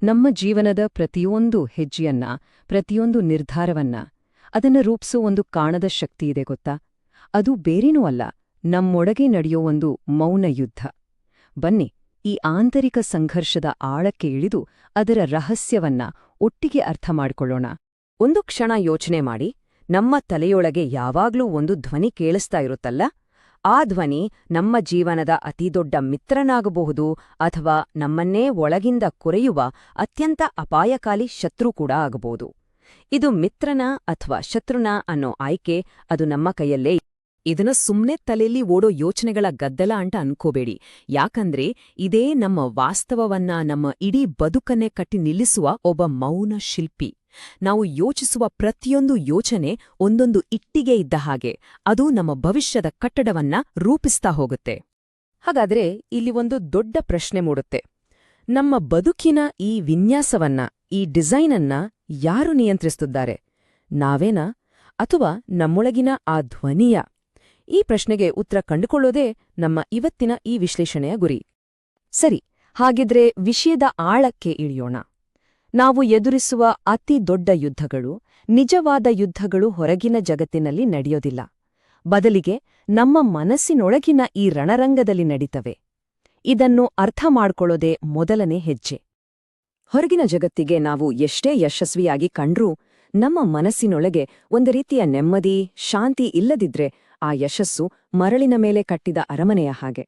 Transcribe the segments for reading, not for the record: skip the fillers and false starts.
ನಮ್ಮ ಜೀವನದ ಪ್ರತಿಯೊಂದು ಹೆಜ್ಜೆಯನ್ನ, ಪ್ರತಿಯೊಂದು ನಿರ್ಧಾರವನ್ನ ಅದನ್ನು ರೂಪಿಸೋ ಒಂದು ಕಾಣದ ಶಕ್ತಿಯಿದೆ ಗೊತ್ತಾ? ಅದು ಬೇರೇನೂ ಅಲ್ಲ, ನಮ್ಮೊಳಗೆ ನಡೆಯೋ ಒಂದು ಮೌನ ಯುದ್ಧ. ಬನ್ನಿ, ಈ ಆಂತರಿಕ ಸಂಘರ್ಷದ ಆಳಕ್ಕೆ ಇಳಿದು ಅದರ ರಹಸ್ಯವನ್ನ ಒಟ್ಟಿಗೆ ಅರ್ಥ ಮಾಡ್ಕೊಳ್ಳೋಣ. ಒಂದು ಕ್ಷಣ ಯೋಚನೆ ಮಾಡಿ, ನಮ್ಮ ತಲೆಯೊಳಗೆ ಯಾವಾಗ್ಲೂ ಒಂದು ಧ್ವನಿ ಕೇಳಿಸ್ತಾ ಇರುತ್ತಲ್ಲ? ಆ ಧ್ವನಿ ನಮ್ಮ ಜೀವನದ ಅತಿದೊಡ್ಡ ಮಿತ್ರನಾಗಬಹುದು ಅಥವಾ ನಮ್ಮನ್ನೇ ಒಳಗಿಂದ ಕೊರೆಯುವ ಅತ್ಯಂತ ಅಪಾಯಕಾರಿ ಶತ್ರು ಕೂಡ ಆಗಬಹುದು. ಇದು ಮಿತ್ರನ ಅಥವಾ ಶತ್ರುನ ಅನ್ನೋ ಆಯ್ಕೆ ಅದು ನಮ್ಮ ಕೈಯಲ್ಲೇ. ಇದನ್ನ ಸುಮ್ನೆ ತಲೆಯಲ್ಲಿ ಓಡೋ ಯೋಚನೆಗಳ ಗದ್ದಲ ಅಂತ ಅನ್ಕೋಬೇಡಿ, ಯಾಕಂದ್ರೆ ಇದೇ ನಮ್ಮ ವಾಸ್ತವವನ್ನ, ನಮ್ಮ ಇಡೀ ಬದುಕನ್ನೇ ಕಟ್ಟಿ ನಿಲ್ಲಿಸುವ ಒಬ್ಬ ಮೌನ ಶಿಲ್ಪಿ. ನಾವು ಯೋಚಿಸುವ ಪ್ರತಿಯೊಂದು ಯೋಚನೆ ಒಂದೊಂದು ಇಟ್ಟಿಗೆ ಇದ್ದ ಹಾಗೆ, ಅದು ನಮ್ಮ ಭವಿಷ್ಯದ ಕಟ್ಟಡವನ್ನ ರೂಪಿಸ್ತಾ ಹೋಗುತ್ತೆ. ಹಾಗಾದ್ರೆ ಇಲ್ಲಿ ಒಂದು ದೊಡ್ಡ ಪ್ರಶ್ನೆ ಮೂಡುತ್ತೆ. ನಮ್ಮ ಬದುಕಿನ ಈ ವಿನ್ಯಾಸವನ್ನ, ಈ ಡಿಸೈನನ್ನ ಯಾರು ನಿಯಂತ್ರಿಸುತ್ತಿದ್ದಾರೆ? ನಾವೇನಾ ಅಥವಾ ನಮ್ಮೊಳಗಿನ ಆ ಧ್ವನಿಯ? ಈ ಪ್ರಶ್ನೆಗೆ ಉತ್ತರ ಕಂಡುಕೊಳ್ಳೋದೇ ನಮ್ಮ ಇವತ್ತಿನ ಈ ವಿಶ್ಲೇಷಣೆಯ ಗುರಿ. ಸರಿ, ಹಾಗಿದ್ರೆ ವಿಷಯದ ಆಳಕ್ಕೆ ಇಳಿಯೋಣ. ನಾವು ಎದುರಿಸುವ ಅತಿ ದೊಡ್ಡ ಯುದ್ಧಗಳು, ನಿಜವಾದ ಯುದ್ಧಗಳು ಹೊರಗಿನ ಜಗತ್ತಿನಲ್ಲಿ ನಡೆಯೋದಿಲ್ಲ. ಬದಲಿಗೆ ನಮ್ಮ ಮನಸ್ಸಿನೊಳಗಿನ ಈ ರಣರಂಗದಲ್ಲಿ ನಡೀತವೆ. ಇದನ್ನು ಅರ್ಥ ಮಾಡ್ಕೊಳ್ಳೋದೇ ಮೊದಲನೇ ಹೆಜ್ಜೆ. ಹೊರಗಿನ ಜಗತ್ತಿಗೆ ನಾವು ಎಷ್ಟೇ ಯಶಸ್ವಿಯಾಗಿ ಕಂಡ್ರೂ ನಮ್ಮ ಮನಸ್ಸಿನೊಳಗೆ ಒಂದು ರೀತಿಯ ನೆಮ್ಮದಿ, ಶಾಂತಿ ಇಲ್ಲದಿದ್ರೆ ಆ ಯಶಸ್ಸು ಮರಳಿನ ಮೇಲೆ ಕಟ್ಟಿದ ಅರಮನೆಯ ಹಾಗೆ.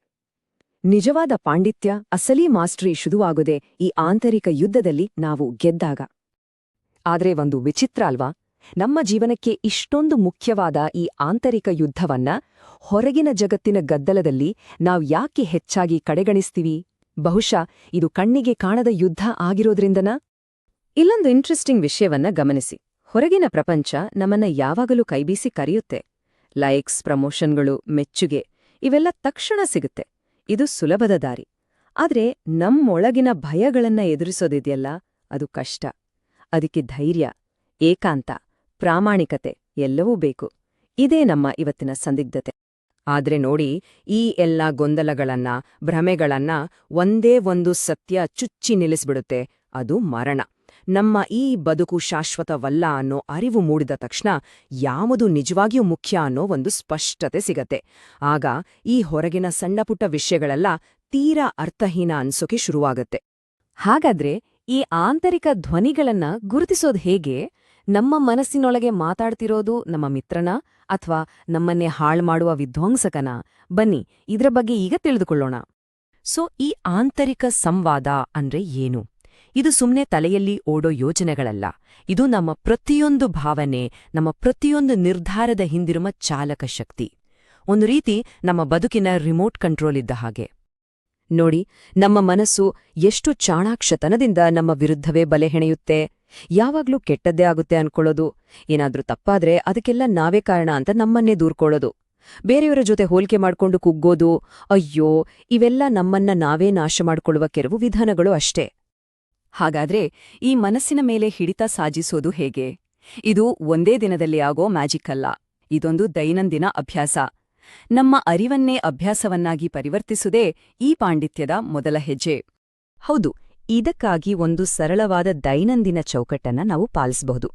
ನಿಜವಾದ ಪಾಂಡಿತ್ಯ, ಅಸಲಿ ಮಾಸ್ಟ್ರಿ ಶುರುವಾಗೋದೇ ಈ ಆಂತರಿಕ ಯುದ್ಧದಲ್ಲಿ ನಾವು ಗೆದ್ದಾಗ. ಆದ್ರೆ ಒಂದು ವಿಚಿತ್ರ ಅಲ್ವಾ? ನಮ್ಮ ಜೀವನಕ್ಕೆ ಇಷ್ಟೊಂದು ಮುಖ್ಯವಾದ ಈ ಆಂತರಿಕ ಯುದ್ಧವನ್ನ ಹೊರಗಿನ ಜಗತ್ತಿನ ಗದ್ದಲದಲ್ಲಿ ನಾವ್ ಯಾಕೆ ಹೆಚ್ಚಾಗಿ ಕಡೆಗಣಿಸ್ತೀವಿ? ಬಹುಶಃ ಇದು ಕಣ್ಣಿಗೆ ಕಾಣದ ಯುದ್ಧ ಆಗಿರೋದ್ರಿಂದನಾ? ಇಲ್ಲೊಂದು ಇಂಟ್ರೆಸ್ಟಿಂಗ್ ವಿಷಯವನ್ನ ಗಮನಿಸಿ. ಹೊರಗಿನ ಪ್ರಪಂಚ ನಮ್ಮನ್ನ ಯಾವಾಗಲೂ ಕೈಬೀಸಿ ಕರೆಯುತ್ತೆ. ಲೈಕ್ಸ್, ಪ್ರಮೋಷನ್ಗಳು, ಮೆಚ್ಚುಗೆ ಇವೆಲ್ಲ ತಕ್ಷಣ ಸಿಗುತ್ತೆ. ಇದು ಸುಲಭದ ದಾರಿ. ಆದ್ರೆ ನಮ್ಮೊಳಗಿನ ಭಯಗಳನ್ನ ಎದುರಿಸೋದಿದೆಯಲ್ಲ, ಅದು ಕಷ್ಟ. ಅದಕ್ಕೆ ಧೈರ್ಯ, ಏಕಾಂತ, ಪ್ರಾಮಾಣಿಕತೆ ಎಲ್ಲವೂ ಬೇಕು. ಇದೇ ನಮ್ಮ ಇವತ್ತಿನ ಸಂದಿಗ್ಧತೆ. ಆದ್ರೆ ನೋಡಿ, ಈ ಎಲ್ಲ ಗೊಂದಲಗಳನ್ನ, ಭ್ರಮೆಗಳನ್ನ ಒಂದೇ ಒಂದು ಸತ್ಯ ಚುಚ್ಚಿ ನಿಲ್ಲಿಸ್ಬಿಡುತ್ತೆ. ಅದು ಮರಣ. ನಮ್ಮ ಈ ಬದುಕು ಶಾಶ್ವತವಲ್ಲ ಅನ್ನೋ ಅರಿವು ಮೂಡಿದ ತಕ್ಷಣ ಯಾವುದು ನಿಜವಾಗಿಯೂ ಮುಖ್ಯ ಅನ್ನೋ ಒಂದು ಸ್ಪಷ್ಟತೆ ಸಿಗತ್ತೆ. ಆಗ ಈ ಹೊರಗಿನ ಸಣ್ಣಪುಟ್ಟ ವಿಷಯಗಳೆಲ್ಲ ತೀರಾ ಅರ್ಥಹೀನ ಅನ್ಸೋಕೆ ಶುರುವಾಗತ್ತೆ. ಹಾಗಾದ್ರೆ ಈ ಆಂತರಿಕ ಧ್ವನಿಗಳನ್ನ ಗುರುತಿಸೋದು ಹೇಗೆ? ನಮ್ಮ ಮನಸ್ಸಿನೊಳಗೆ ಮಾತಾಡ್ತಿರೋದು ನಮ್ಮ ಮಿತ್ರನ ಅಥವಾ ನಮ್ಮನ್ನೇ ಹಾಳ್ಮಾಡುವ ವಿಧ್ವಂಸಕನ? ಬನ್ನಿ, ಇದ್ರ ಬಗ್ಗೆ ಈಗ ತಿಳಿದುಕೊಳ್ಳೋಣ. ಈ ಆಂತರಿಕ ಸಂವಾದ ಅಂದ್ರೆ ಏನು? ಇದು ಸುಮ್ನೆ ತಲೆಯಲ್ಲಿ ಓಡೋ ಯೋಚನೆಗಳಲ್ಲ. ಇದು ನಮ್ಮ ಪ್ರತಿಯೊಂದು ಭಾವನೆ, ನಮ್ಮ ಪ್ರತಿಯೊಂದು ನಿರ್ಧಾರದ ಹಿಂದಿರುವ ಚಾಲಕ ಶಕ್ತಿ. ಒಂದು ರೀತಿ ನಮ್ಮ ಬದುಕಿನ ರಿಮೋಟ್ ಕಂಟ್ರೋಲ್ ಇದ್ದ ಹಾಗೆ. ನೋಡಿ, ನಮ್ಮ ಮನಸ್ಸು ಎಷ್ಟು ಚಾಣಾಕ್ಷತನದಿಂದ ನಮ್ಮ ವಿರುದ್ಧವೇ ಬಲೆ ಹೆಣೆಯುತ್ತೆ. ಯಾವಾಗ್ಲೂ ಕೆಟ್ಟದ್ದೇ ಆಗುತ್ತೆ ಅನ್ಕೊಳ್ಳೋದು, ಏನಾದ್ರೂ ತಪ್ಪಾದ್ರೆ ಅದಕ್ಕೆಲ್ಲ ನಾವೇ ಕಾರಣ ಅಂತ ನಮ್ಮನ್ನೇ ದೂರ್ಕೊಳ್ಳೋದು, ಬೇರೆಯವರ ಜೊತೆ ಹೋಲಿಕೆ ಮಾಡ್ಕೊಂಡು ಕುಗ್ಗೋದು, ಅಯ್ಯೋ, ಇವೆಲ್ಲ ನಮ್ಮನ್ನ ನಾವೇ ನಾಶ ಮಾಡ್ಕೊಳ್ಳುವ ಕೆಲವು ವಿಧಾನಗಳು ಅಷ್ಟೇ. ಹಾಗಾದ್ರೆ ಈ ಮನಸ್ಸಿನ ಮೇಲೆ ಹಿಡಿತ ಸಾಧಿಸೋದು ಹೇಗೆ? ಇದು ಒಂದೇ ದಿನದಲ್ಲಿ ಆಗೋ ಮ್ಯಾಜಿಕ್ ಅಲ್ಲ. ಇದೊಂದು ದೈನಂದಿನ ಅಭ್ಯಾಸ. ನಮ್ಮ ಅರಿವನ್ನೇ ಅಭ್ಯಾಸವನ್ನಾಗಿ ಪರಿವರ್ತಿಸುವುದೇ ಈ ಪಾಂಡಿತ್ಯದ ಮೊದಲ ಹೆಜ್ಜೆ. ಹೌದು, ಇದಕ್ಕಾಗಿ ಒಂದು ಸರಳವಾದ ದೈನಂದಿನ ಚೌಕಟ್ಟನ್ನ ನಾವು ಪಾಲಿಸಬಹುದು.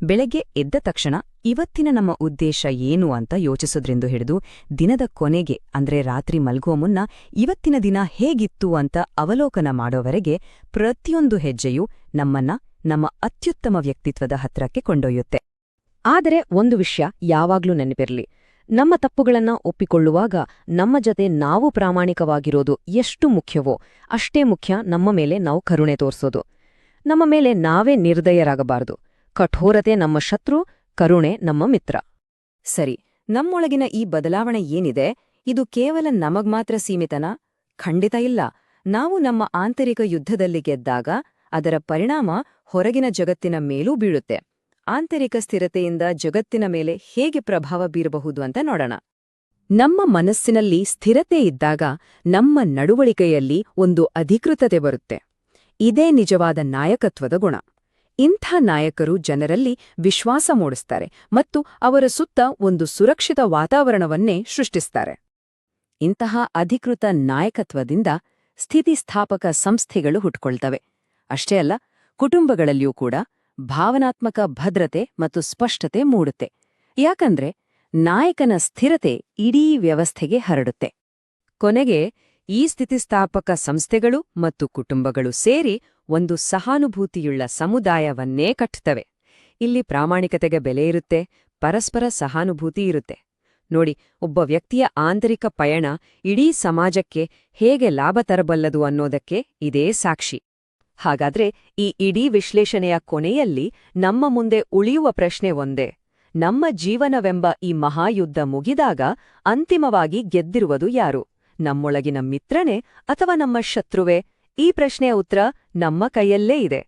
ಬೆಳಗ್ಗೆ ಎದ್ದ ತಕ್ಷಣ ಇವತ್ತಿನ ನಮ್ಮ ಉದ್ದೇಶ ಏನು ಅಂತ ಯೋಚಿಸೋದ್ರಿಂದ ಹಿಡಿದು ದಿನದ ಕೊನೆಗೆ ಅಂದ್ರೆ ರಾತ್ರಿ ಮಲ್ಗೋ ಮುನ್ನ ಇವತ್ತಿನ ದಿನ ಹೇಗಿತ್ತು ಅಂತ ಅವಲೋಕನ ಮಾಡೋವರೆಗೆ ಪ್ರತಿಯೊಂದು ಹೆಜ್ಜೆಯೂ ನಮ್ಮನ್ನ ನಮ್ಮ ಅತ್ಯುತ್ತಮ ವ್ಯಕ್ತಿತ್ವದ ಹತ್ರಕ್ಕೆ ಕೊಂಡೊಯ್ಯುತ್ತೆ. ಆದರೆ ಒಂದು ವಿಷಯ ಯಾವಾಗ್ಲೂ ನೆನಪಿರ್ಲಿ, ನಮ್ಮ ತಪ್ಪುಗಳನ್ನ ಒಪ್ಪಿಕೊಳ್ಳುವಾಗ ನಮ್ಮ ಜೊತೆ ನಾವು ಪ್ರಾಮಾಣಿಕವಾಗಿರೋದು ಎಷ್ಟು ಮುಖ್ಯವೋ ಅಷ್ಟೇ ಮುಖ್ಯ ನಮ್ಮ ಮೇಲೆ ನಾವು ಕರುಣೆ ತೋರ್ಸೋದು. ನಮ್ಮ ಮೇಲೆ ನಾವೇ ನಿರ್ದಯರಾಗಬಾರದು. ಕಠೋರತೆ ನಮ್ಮ ಶತ್ರು, ಕರುಣೆ ನಮ್ಮ ಮಿತ್ರ. ಸರಿ, ನಮ್ಮೊಳಗಿನ ಈ ಬದಲಾವಣೆ ಏನಿದೆ, ಇದು ಕೇವಲ ನಮಗ್ ಮಾತ್ರ ಸೀಮಿತನಾ? ಖಂಡಿತ ಇಲ್ಲ. ನಾವು ನಮ್ಮ ಆಂತರಿಕ ಯುದ್ಧದಲ್ಲಿ ಗೆದ್ದಾಗ ಅದರ ಪರಿಣಾಮ ಹೊರಗಿನ ಜಗತ್ತಿನ ಮೇಲೂ ಬೀಳುತ್ತೆ. ಆಂತರಿಕ ಸ್ಥಿರತೆಯಿಂದ ಜಗತ್ತಿನ ಮೇಲೆ ಹೇಗೆ ಪ್ರಭಾವ ಬೀರಬಹುದು ಅಂತ ನೋಡೋಣ. ನಮ್ಮ ಮನಸ್ಸಿನಲ್ಲಿ ಸ್ಥಿರತೆ ಇದ್ದಾಗ ನಮ್ಮ ನಡವಳಿಕೆಯಲ್ಲಿ ಒಂದು ಅಧಿಕೃತತೆ ಬರುತ್ತೆ. ಇದೇ ನಿಜವಾದ ನಾಯಕತ್ವದ ಗುಣ. ಇಂಥ ನಾಯಕರು ಜನರಲ್ಲಿ ವಿಶ್ವಾಸ ಮೂಡಿಸ್ತಾರೆ ಮತ್ತು ಅವರ ಸುತ್ತ ಒಂದು ಸುರಕ್ಷಿತ ವಾತಾವರಣವನ್ನೇ ಸೃಷ್ಟಿಸ್ತಾರೆ. ಇಂತಹ ಅಧಿಕೃತ ನಾಯಕತ್ವದಿಂದ ಸ್ಥಿತಿಸ್ಥಾಪಕ ಸಂಸ್ಥೆಗಳು ಹುಟ್ಕೊಳ್ತವೆ. ಅಷ್ಟೇ ಅಲ್ಲ, ಕುಟುಂಬಗಳಲ್ಲಿಯೂ ಕೂಡ ಭಾವನಾತ್ಮಕ ಭದ್ರತೆ ಮತ್ತು ಸ್ಪಷ್ಟತೆ ಮೂಡುತ್ತೆ. ಯಾಕಂದ್ರೆ ನಾಯಕನ ಸ್ಥಿರತೆ ಇಡೀ ವ್ಯವಸ್ಥೆಗೆ ಹರಡುತ್ತೆ. ಕೊನೆಗೆ ಈ ಸ್ಥಿತಿಸ್ಥಾಪಕ ಸಂಸ್ಥೆಗಳು ಮತ್ತು ಕುಟುಂಬಗಳು ಸೇರಿ ಒಂದು ಸಹಾನುಭೂತಿಯುಳ್ಳ ಸಮುದಾಯವನ್ನೇ ಕಟ್ಟುತ್ತವೆ. ಇಲ್ಲಿ ಪ್ರಾಮಾಣಿಕತೆಗೆ ಬೆಲೆ ಇರುತ್ತೆ, ಪರಸ್ಪರ ಸಹಾನುಭೂತಿ ಇರುತ್ತೆ. ನೋಡಿ, ಒಬ್ಬ ವ್ಯಕ್ತಿಯ ಆಂತರಿಕ ಪಯಣ ಇಡೀ ಸಮಾಜಕ್ಕೆ ಹೇಗೆ ಲಾಭ ತರಬಲ್ಲದು ಅನ್ನೋದಕ್ಕೆ ಇದೇ ಸಾಕ್ಷಿ. ಹಾಗಾದ್ರೆ ಈ ಇಡೀ ವಿಶ್ಲೇಷಣೆಯ ಕೊನೆಯಲ್ಲಿ ನಮ್ಮ ಮುಂದೆ ಉಳಿಯುವ ಪ್ರಶ್ನೆ ಒಂದೇ: ನಮ್ಮ ಜೀವನವೆಂಬ ಈ ಮಹಾಯುದ್ಧ ಮುಗಿದಾಗ ಅಂತಿಮವಾಗಿ ಗೆದ್ದಿರುವುದು ಯಾರು? ನಮ್ಮೊಳಗಿನ ಮಿತ್ರನೇ ಅಥವಾ ನಮ್ಮ ಶತ್ರುವೇ? ಈ ಪ್ರಶ್ನೆಯ ಉತ್ತರ ನಮ್ಮ ಕೈಯಲ್ಲೇ ಇದೆ.